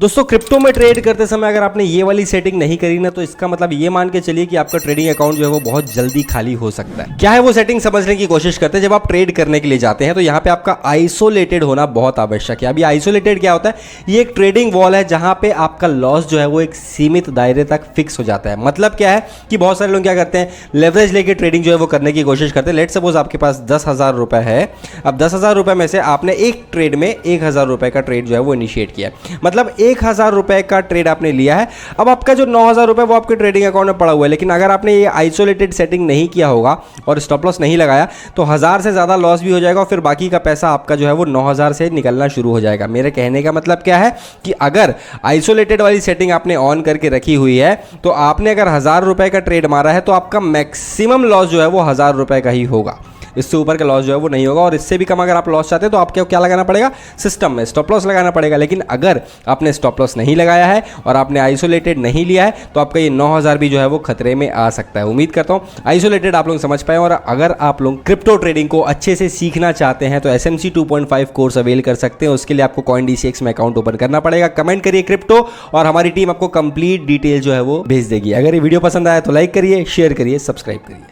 दोस्तों क्रिप्टो में ट्रेड करते समय अगर आपने ये वाली सेटिंग नहीं करी ना तो इसका मतलब ये मान के चलिए कि आपका ट्रेडिंग अकाउंट जो है वो बहुत जल्दी खाली हो सकता है। क्या है वो सेटिंग समझने की कोशिश करते हैं। जब आप ट्रेड करने के लिए जाते हैं तो यहाँ पे आपका आइसोलेटेड होना बहुत आवश्यक है। अभी आइसोलेटेड क्या होता है, ये एक ट्रेडिंग वॉल है जहां पे आपका लॉस जो है वो एक सीमित दायरे तक फिक्स हो जाता है। मतलब क्या है कि बहुत सारे लोग क्या करते हैं, लेवरेज लेके ट्रेडिंग जो है वो करने की कोशिश करते हैं। लेट सपोज आपके पास 10,000 रुपए है। अब 10,000 रुपए में से आपने एक ट्रेड में 1,000 रुपए का ट्रेड जो है वो इनिशिएट किया, मतलब 1,000 रुपए का ट्रेड आपने लिया है। अब आपका जो 9,000 रुपए वो आपके ट्रेडिंग अकाउंट में पड़ा हुआ है। लेकिन अगर आपने ये आइसोलेटेड सेटिंग नहीं किया होगा और स्टॉप लॉस नहीं लगाया तो 1,000 से ज़्यादा लॉस भी हो जाएगा और फिर बाकी का पैसा आपका जो है वो 9,000 से निकलना शुरू हो जाएगा। मेरे कहने का मतलब क्या है कि अगर आइसोलेटेड वाली सेटिंग आपने ऑन करके रखी हुई है तो आपने अगर 1,000 रुपए का ट्रेड मारा है तो आपका मैक्सिमम लॉस जो है वो 1,000 रुपए का ही होगा। इससे ऊपर का लॉस जो है वो नहीं होगा। और इससे भी कम अगर आप लॉस चाहते हैं तो आपको क्या लगाना पड़ेगा, सिस्टम में स्टॉप लॉस लगाना पड़ेगा। लेकिन अगर आपने स्टॉप लॉस नहीं लगाया है और आपने आइसोलेटेड नहीं लिया है तो आपका ये 9,000 भी जो है वो खतरे में आ सकता है। उम्मीद करता हूँ आइसोलेटेड आप लोग समझ पाए। और अगर आप लोग क्रिप्टो ट्रेडिंग को अच्छे से सीखना चाहते हैं तो SMC 2.5 कोर्स अवेल कर सकते हैं। उसके लिए आपको CoinDCX में अकाउंट ओपन करना पड़ेगा। कमेंट करिए क्रिप्टो और हमारी टीम आपको कंप्लीट डिटेल जो है वो भेज देगी। अगर ये वीडियो पसंद आया तो लाइक करिए, शेयर करिए, सब्सक्राइब करिए।